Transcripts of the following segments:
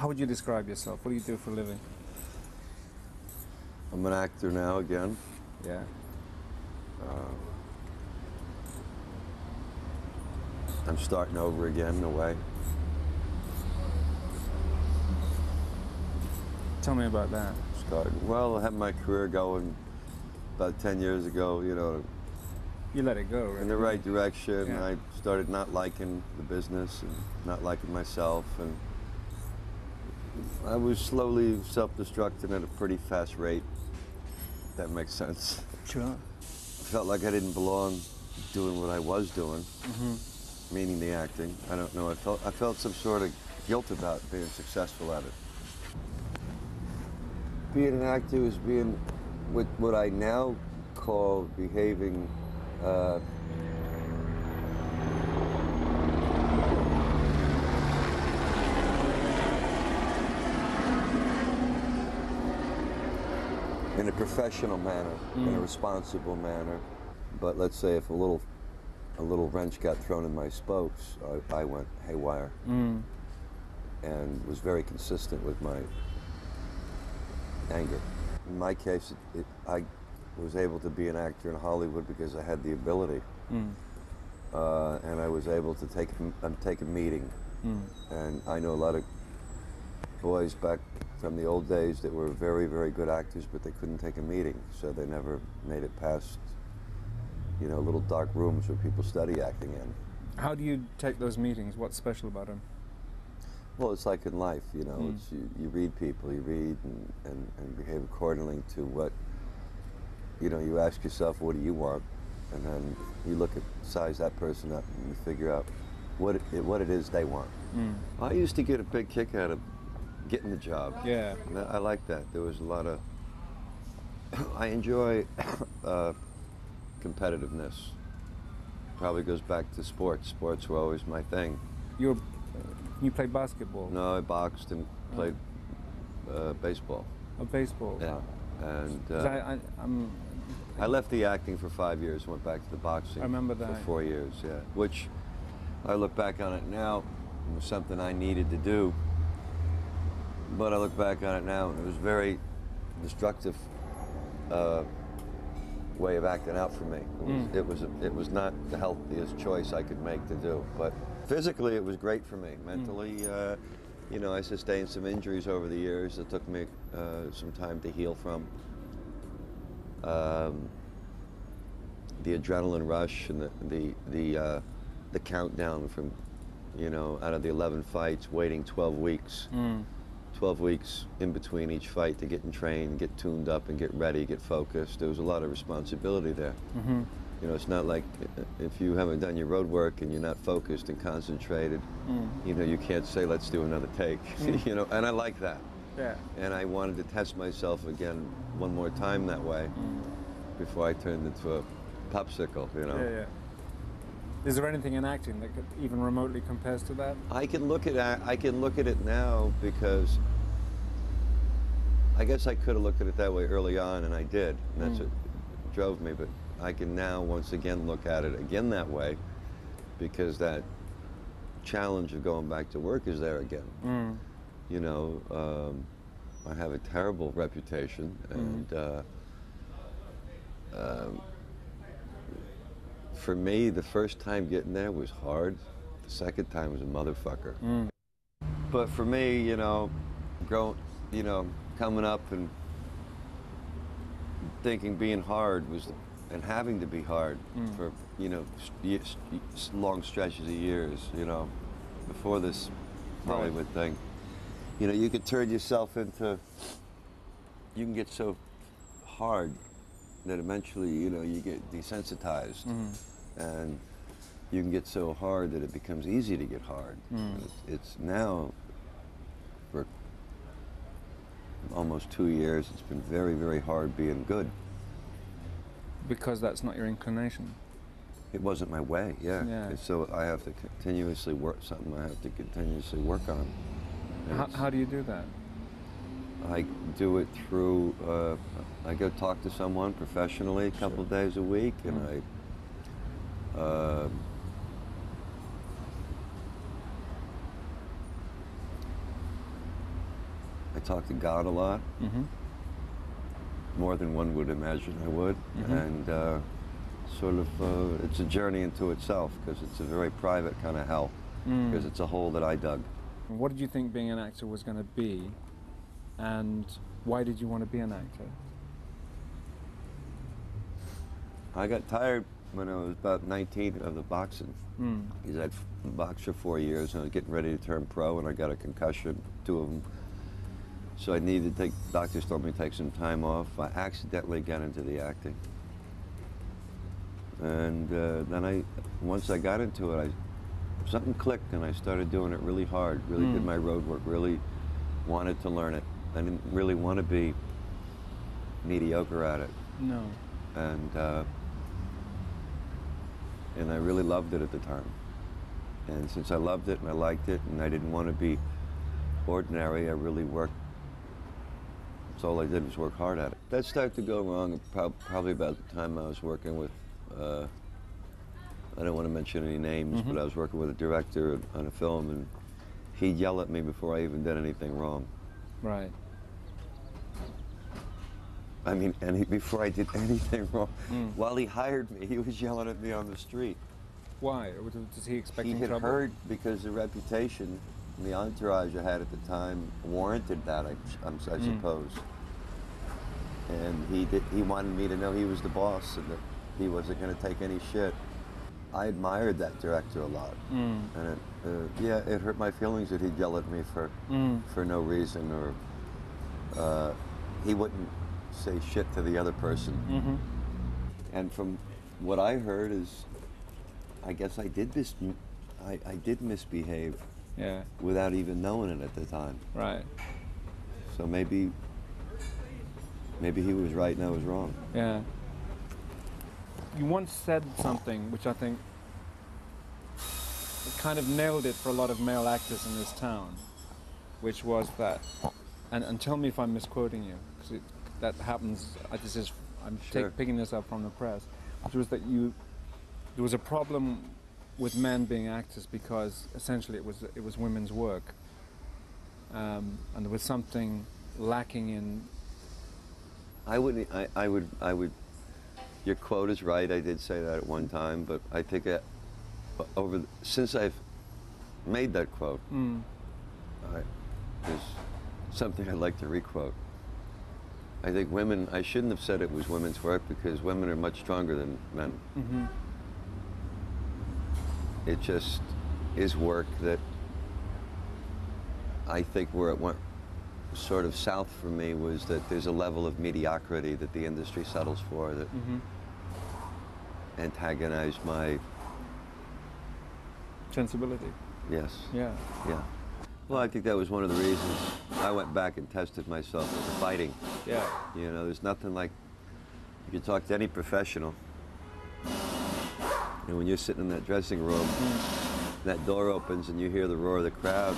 How would you describe yourself? What do you do for a living? I'm an actor now again. Yeah. I'm starting over again in a way. Tell me about that. Well, I had my career going about 10 years ago, you know, You let it go, right? in the right direction. Yeah. I started not liking the business and not liking myself, and I was slowly self-destructing at a pretty fast rate, if that makes sense. Sure. I felt like I didn't belong doing what I was doing, meaning the acting. I don't know, I felt some sort of guilt about being successful at it. Being an actor is being what I now call behaving in a professional manner, in a responsible manner. But let's say if a little wrench got thrown in my spokes, I went haywire, and was very consistent with my anger. In my case, I was able to be an actor in Hollywood because I had the ability, and I was able to take a meeting. And I know a lot of boys back from the old days that were very, very good actors, but they couldn't take a meeting, so they never made it past, you know, little dark rooms where people study acting in. How do you take those meetings? What's special about them? Well, it's like in life, you know, it's, you read people, you read and behave accordingly to what, you know, you ask yourself, what do you want? And then you look at, size that person up, and you figure out what it is they want. I used to get a big kick out of getting the job. Yeah. I like that. There was a lot of, I enjoy competitiveness. Probably goes back to sports. Sports were always my thing. You played basketball? No, I boxed and played baseball. Oh, baseball? Yeah. And I I left the acting for 5 years, went back to the boxing. I remember that. For 4 years, yeah. Which, I look back on it now, it was something I needed to do. But I look back on it now, and it was very destructive way of acting out for me. It was not the healthiest choice I could make to do. But physically, it was great for me. Mentally, you know, I sustained some injuries over the years that took me some time to heal from. The adrenaline rush and the countdown from, you know, out of the 11 fights, waiting 12 weeks. 12 weeks in between each fight to get in train, get tuned up and get ready, get focused. There was a lot of responsibility there. You know, it's not like if you haven't done your road work and you're not focused and concentrated, you know, you can't say, let's do another take, you know, and I like that. Yeah. And I wanted to test myself again one more time that way before I turned into a popsicle, you know. Yeah, yeah. Is there anything in acting that even remotely compares to that? I can look at it now because I guess I could have looked at it that way early on, and I did, and that's what drove me. But I can now once again look at it again that way because that challenge of going back to work is there again. You know, I have a terrible reputation, and for me, the first time getting there was hard. The second time was a motherfucker. But for me, you know, coming up and thinking being hard was, and having to be hard for, you know, long stretches of years, you know, before this Hollywood thing. You know, you could turn yourself into, you can get so hard that eventually, you know, you get desensitized. And you can get so hard that it becomes easy to get hard. It's now, for almost 2 years, it's been very, very hard being good. Because that's not your inclination? It wasn't my way, yeah. And so I have to continuously work, something I have to continuously work on. How do you do that? I do it through, I go talk to someone professionally a couple of days a week, and I I talk to God a lot, more than one would imagine I would, and sort of it's a journey into itself, because it's a very private kind of hell, because it's a hole that I dug. What did you think being an actor was going to be, and why did you want to be an actor? I got tired when I was about 19 of the boxing. Because I'd boxed for 4 years, and I was getting ready to turn pro, and I got a concussion, 2 of them. So I needed to take, doctors told me to take some time off. I accidentally got into the acting. And then once I got into it, something clicked, and I started doing it really hard, really did my road work, really wanted to learn it. I didn't really want to be mediocre at it. No. And I really loved it at the time. And since I loved it and I liked it and I didn't want to be ordinary, I really worked. That's all I did was work hard at it. That started to go wrong probably about the time I was working with, I don't want to mention any names, but I was working with a director on a film, and he'd yell at me before I even did anything wrong. Right. I mean, before I did anything wrong, while he hired me, he was yelling at me on the street. Why? Was he expecting trouble? He had heard, because the reputation, the entourage I had at the time warranted that, I suppose. And he wanted me to know he was the boss and that he wasn't going to take any shit. I admired that director a lot, and it hurt my feelings that he'd yell at me for no reason, or he wouldn't say shit to the other person. And from what I heard is, I guess I did misbehave. Yeah. Without even knowing it at the time. Right. So maybe he was right and I was wrong. Yeah. You once said something which I think kind of nailed it for a lot of male actors in this town, which was that, and tell me if I'm misquoting you, because that happens. I'm Sure. picking this up from the press, which was that there was a problem with men being actors because essentially it was women's work, and there was something lacking in. I would. Your quote is right. I did say that at one time, but I think since I've made that quote, there's something I'd like to requote. I think women. I shouldn't have said it was women's work, because women are much stronger than men. It just is work that I think where it went sort of south for me was that there's a level of mediocrity that the industry settles for that antagonized my sensibility. Yes. Yeah. Yeah. Well, I think that was one of the reasons I went back and tested myself with the fighting. Yeah. You know, there's nothing like, you can talk to any professional, and when you're sitting in that dressing room, that door opens and you hear the roar of the crowd,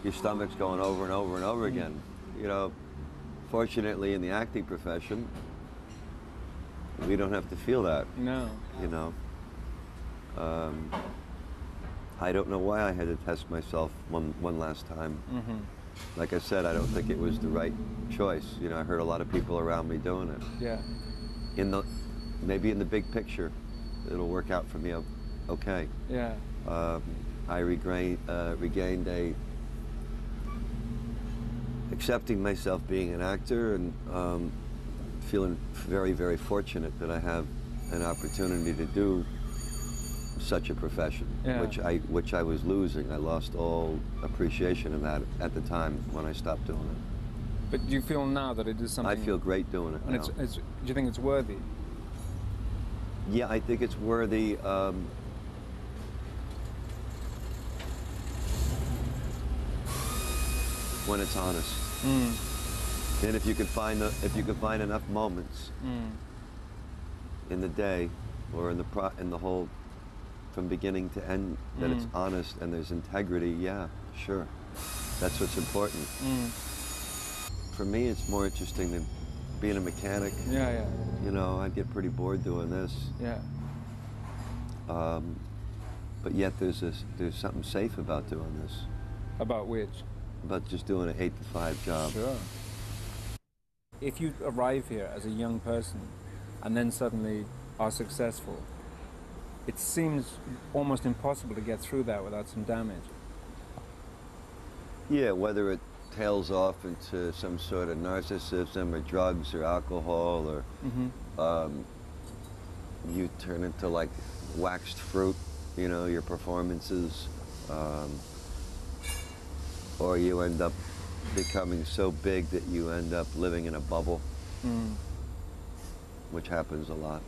your stomach's going over and over and over again. You know, fortunately in the acting profession, we don't have to feel that. No. You know. I don't know why I had to test myself one last time. Like I said, I don't think it was the right choice. You know, I heard a lot of people around me doing it. Yeah. Maybe in the big picture, it'll work out for me okay. Yeah. I regained accepting myself being an actor, and feeling very, very fortunate that I have an opportunity to do such a profession, which I was losing. I lost all appreciation of that at the time when I stopped doing it. But do you feel now that it is something? I feel great doing it now. Do you think it's worthy? Yeah, I think it's worthy. When it's honest, and if you can find enough moments in the day or in the whole, from beginning to end, that it's honest and there's integrity. Yeah, sure, that's what's important. For me, it's more interesting than being a mechanic. Yeah. You know, I'd get pretty bored doing this. Yeah. But yet there's something safe about doing this. About which? about just doing an 8-to-5 job. Sure. If you arrive here as a young person and then suddenly are successful, it seems almost impossible to get through that without some damage. Yeah, whether it tails off into some sort of narcissism or drugs or alcohol or you turn into like waxed fruit, you know, your performances, or you end up becoming so big that you end up living in a bubble, which happens a lot.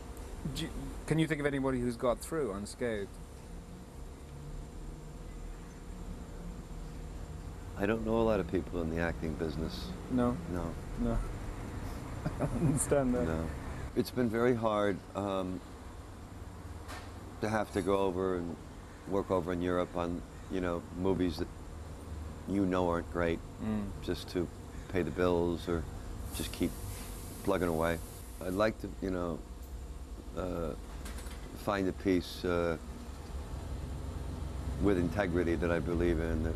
Can you think of anybody who's got through unscathed? I don't know a lot of people in the acting business. No? No. No. I don't understand that. No. It's been very hard to have to go over and work over in Europe on, you know, movies that you know aren't great, just to pay the bills or just keep plugging away. I'd like to, you know, find a piece with integrity that I believe in, that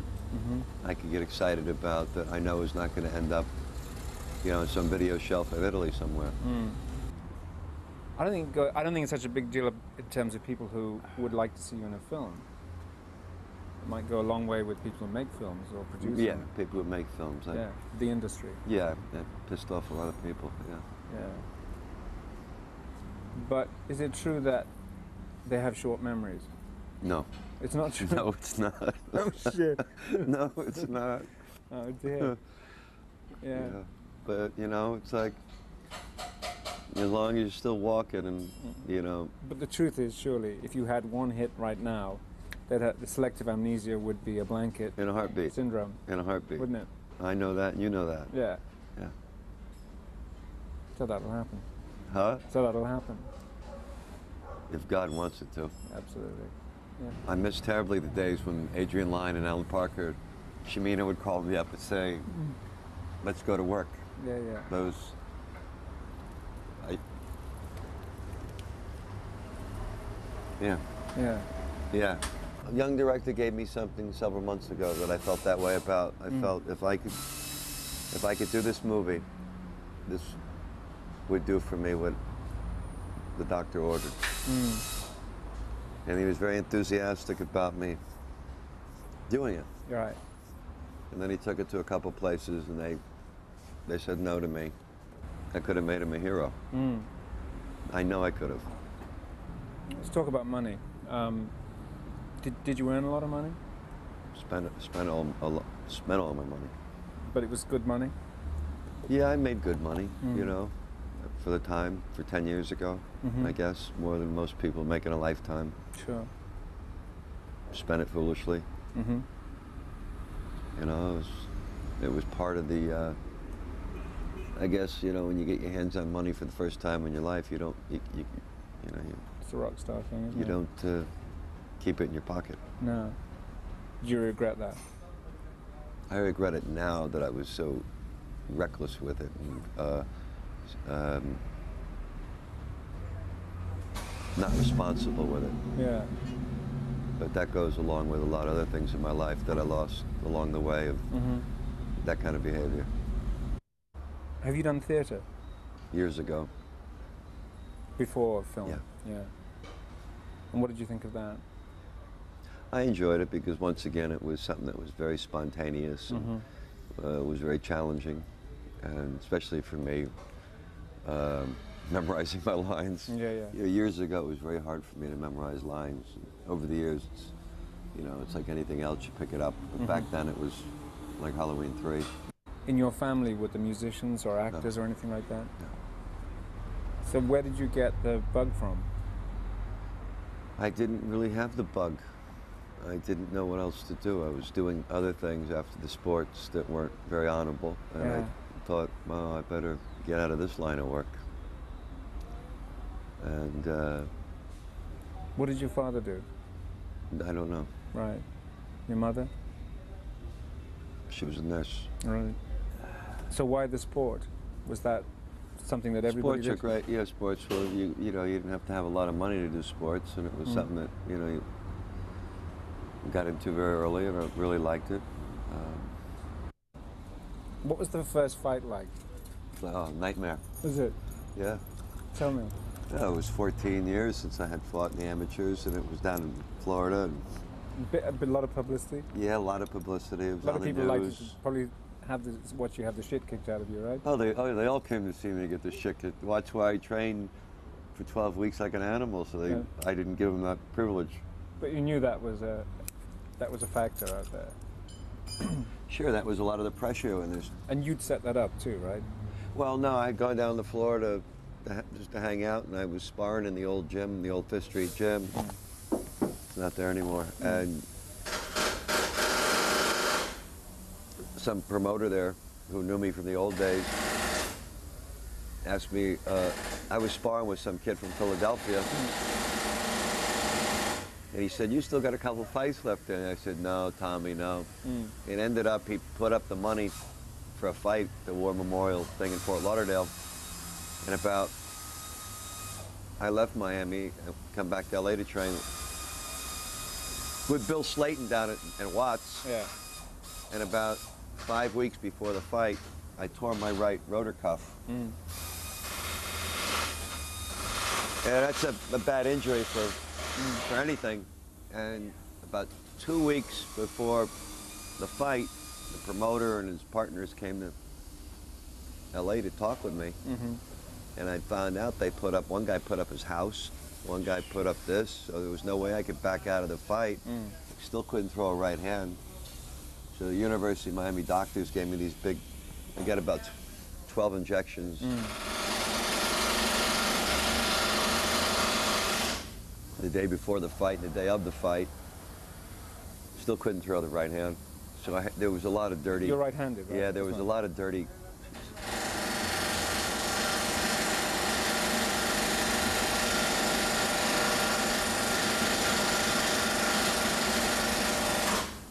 I could get excited about, that I know is not going to end up, you know, on some video shelf of Italy somewhere. I don't think it's such a big deal in terms of people who would like to see you in a film. It might go a long way with people who make films or produce Yeah, them. people who make films. Yeah, the industry. Yeah, that pissed off a lot of people. Yeah. Yeah. But is it true that they have short memories? No. It's not true? No, it's not. Oh, shit. No, it's not. Oh, dear. Yeah. But, you know, it's like, as long as you're still walking and, you know. But the truth is, surely, if you had one hit right now, that the selective amnesia would be a blanket In a heartbeat. syndrome. In a heartbeat. Wouldn't it? I know that, and you know that. Yeah. Yeah. So that'll happen. Huh? So that'll happen. If God wants it to. Absolutely. Yeah. I miss terribly the days when Adrian Lyne and Alan Parker, Shamina would call me up and say, let's go to work. Yeah, yeah. Those, yeah. Yeah. Yeah. A young director gave me something several months ago that I felt that way about. I felt if I could do this movie, this would do for me what the doctor ordered. And he was very enthusiastic about me doing it. You're right. And then he took it to a couple places and they said no to me. I could have made him a hero. I know I could have. Let's talk about money. Did you earn a lot of money? Spent all my money. But it was good money? Yeah, I made good money, you know, for the time, for 10 years ago, I guess, more than most people make in a lifetime. Sure. Spent it foolishly. You know, it was part of the, I guess, you know, when you get your hands on money for the first time in your life, you don't, you know, It's a rock star thing, isn't you it? don't keep it in your pocket. No. Do you regret that? I regret it now that I was so reckless with it and not responsible with it. Yeah. But that goes along with a lot of other things in my life that I lost along the way of that kind of behavior. Have you done theatre Years ago. before film? Yeah. Yeah. And what did you think of that? I enjoyed it because once again it was something that was very spontaneous and was very challenging, and especially for me, memorizing my lines. Yeah, yeah. You know, years ago it was very hard for me to memorize lines. Over the years, it's like anything else, you pick it up. But back then it was like Halloween 3. In your family, were the musicians or actors or anything like that? No. So where did you get the bug from? I didn't really have the bug. I didn't know what else to do. I was doing other things after the sports that weren't very honorable, and Yeah. I thought, well, I better get out of this line of work. And What did your father do? I don't know. Right. Your mother? She was a nurse. Right. So why the sport? Was that something that everybody Sports are did? great. Yeah, sports. Well, you didn't have to have a lot of money to do sports, and it was something that you got into very early, and I really liked it. What was the first fight like? Oh, nightmare. Was it? Yeah. Tell me. Yeah, it was 14 years since I had fought in the amateurs, and it was down in Florida. And A lot of publicity. yeah, a lot of publicity. It was A lot on of the people like to news. probably watch you have the shit kicked out of you, right? They all came to see me get the shit kicked. Watch why I trained for 12 weeks like an animal, so I didn't give them that privilege. But you knew that was a factor out there. Sure, that was a lot of the pressure, and there's. And you'd set that up too, right? Well, no, I'd gone down to Florida just to hang out, and I was sparring in the old gym, the old Fifth Street gym. It's not there anymore, and some promoter there who knew me from the old days asked me, I was sparring with some kid from Philadelphia, and he said, "You still got a couple fights left?" And I said, "No, Tommy, no." It ended up, he put up the money for a fight, the War Memorial thing in Fort Lauderdale, and I left Miami and come back to LA to train with Bill Slayton down at Watts. Yeah. And about 5 weeks before the fight, I tore my right rotor cuff. And that's a bad injury for anything. And about 2 weeks before the fight, the promoter and his partners came to LA to talk with me. And I found out one guy put up his house, one guy put up this, so there was no way I could back out of the fight. Still couldn't throw a right hand. So the University of Miami doctors gave me these big, I got about 12 injections. The day before the fight and the day of the fight, still couldn't throw the right hand. So there was a lot of dirty. You're right-handed, right? Yeah, there was a lot of dirty.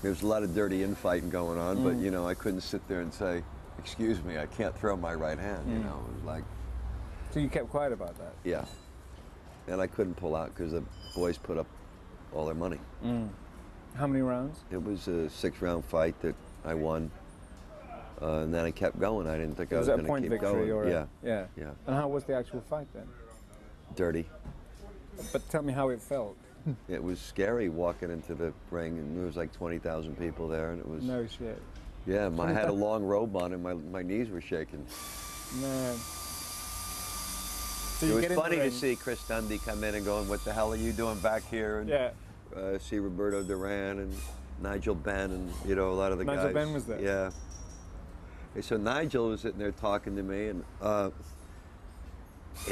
There was a lot of dirty infighting going on, but you know, I couldn't sit there and say, "Excuse me, I can't throw my right hand." You know, it was like. So you kept quiet about that? Yeah. And I couldn't pull out because the boys put up all their money. How many rounds? It was a 6-round fight that I won, and then I kept going. I didn't think I was going to keep going. Was it a point victory or? Yeah. Yeah. And how was the actual fight then? Dirty. But tell me how it felt. It was scary walking into the ring, and there was like 20,000 people there, and it was. No shit. Yeah, I had a long robe on, and my knees were shaking. Man. So it was funny to see Chris Dundee come in and going, "What the hell are you doing back here?" And see Roberto Duran and Nigel Benn and a lot of the guys. Nigel Benn was there. Yeah. And so Nigel was sitting there talking to me, and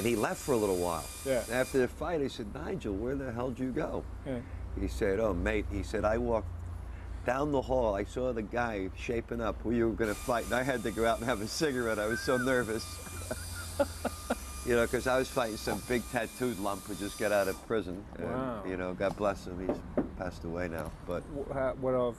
he left for a little while. Yeah. After the fight, I said, "Nigel, where the hell did you go?" Yeah. He said, "Oh, mate," he said, "I walked down the hall. I saw the guy shaping up who you were going to fight, and I had to go out and have a cigarette. I was so nervous." Because I was fighting some big tattooed lump who just got out of prison. Wow. And, God bless him, he's passed away now. But what of?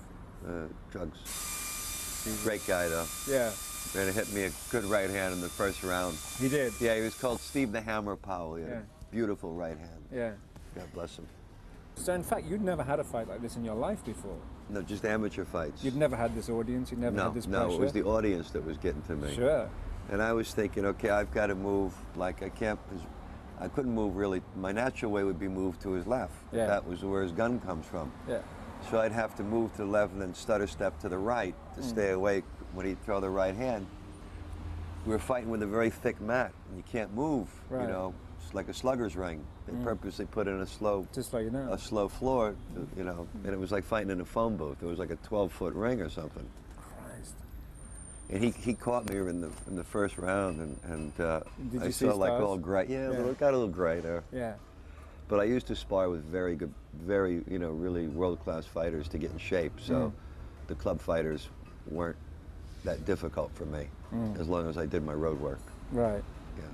Drugs. Great guy, though. Yeah. And it hit me a good right hand in the first round. He did? Yeah, he was called Steve the Hammer Powell. He had a beautiful right hand. Yeah. God bless him. So in fact, you'd never had a fight like this in your life before? No, just amateur fights. You'd never had this audience? You'd never had this pressure? No, it was the audience that was getting to me. Sure. And I was thinking, okay, I've got to move, like I couldn't move really. My natural way would be move to his left. Yeah. That was where his gun comes from. Yeah. So I'd have to move to the left and then stutter step to the right to stay awake when he'd throw the right hand. We were fighting with a very thick mat, and you can't move, Right. It's like a slugger's ring. They purposely put in a slow, Just so you know. a slow floor, and it was like fighting in a phone booth. It was like a 12-foot ring or something. Christ. And he caught me in the first round, and Did I you see saw like stars? all gray. Yeah, got a little gray there. Yeah. But I used to spar with very good, very really world-class fighters to get in shape. So the club fighters weren't that difficult for me, as long as I did my road work. Right. Yeah.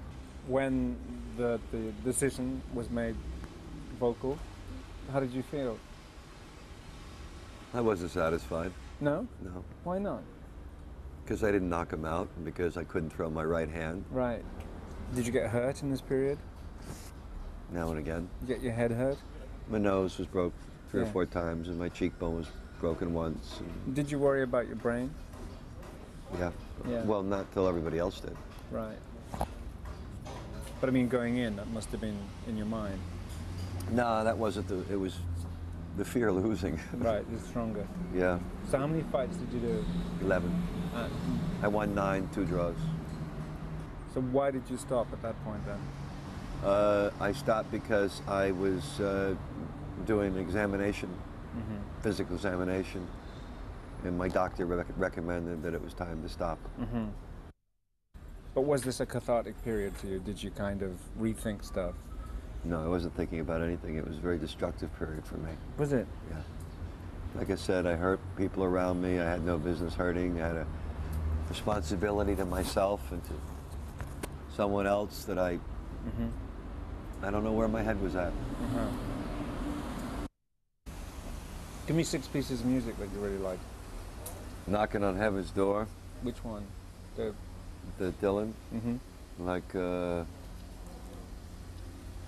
When the decision was made vocal, how did you feel? I wasn't satisfied. No? No. Why not? Because I didn't knock him out, and because I couldn't throw my right hand. Right. Did you get hurt in this period? Now and again. You get your head hurt? My nose was broke 3 or Yeah. 4 times, and my cheekbone was broken once. And Did you worry about your brain? yeah, Yeah. Well, not till everybody else did. Right. But I mean, going in, that must have been in your mind. No, that wasn't it was the fear of losing. Right, it's stronger. Yeah, So how many fights did you do? 11. Uh, I won 9, 2 draws. so why did you stop at that point then? I stopped because I was doing an examination, physical examination, and my doctor recommended that it was time to stop. But was this a cathartic period for you? Did you kind of rethink stuff? No, I wasn't thinking about anything. It was a very destructive period for me. Was it? Yeah. Like I said, I hurt people around me. I had no business hurting. I had a responsibility to myself and to someone else that I don't know where my head was at. Give me 6 pieces of music that you really like. Knocking on Heaven's Door, Which one? The the Dylan. Like, I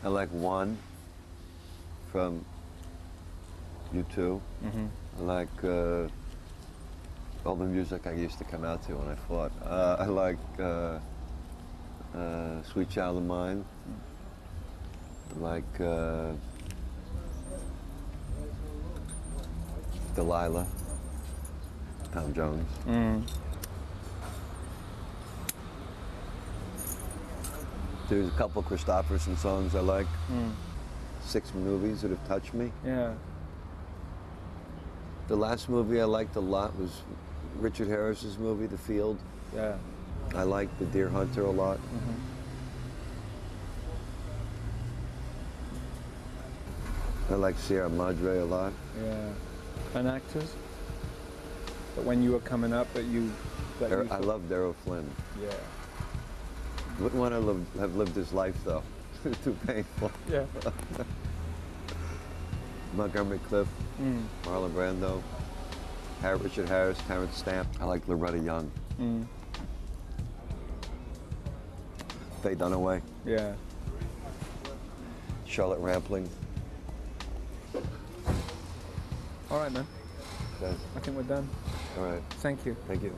like One from U2. I like all the music I used to come out to when I fought. I like Sweet Child of Mine. I like Delilah, Tom Jones. There's a couple Christopherson songs I like. 6 movies that have touched me. Yeah. The last movie I liked a lot was Richard Harris's movie, The Field. Yeah. I liked The Deer Hunter a lot. I like Sierra Madre a lot. Yeah. And actors? But when you were coming up, I love Darryl Flynn. Yeah. Wouldn't want to have lived his life though. It's too painful. Yeah. Montgomery Clift, Marlon Brando, Richard Harris, Terrence Stamp. I like Loretta Young. Faye Dunaway. Yeah. Charlotte Rampling. All right, man. Okay. I think we're done. All right. Thank you. Thank you.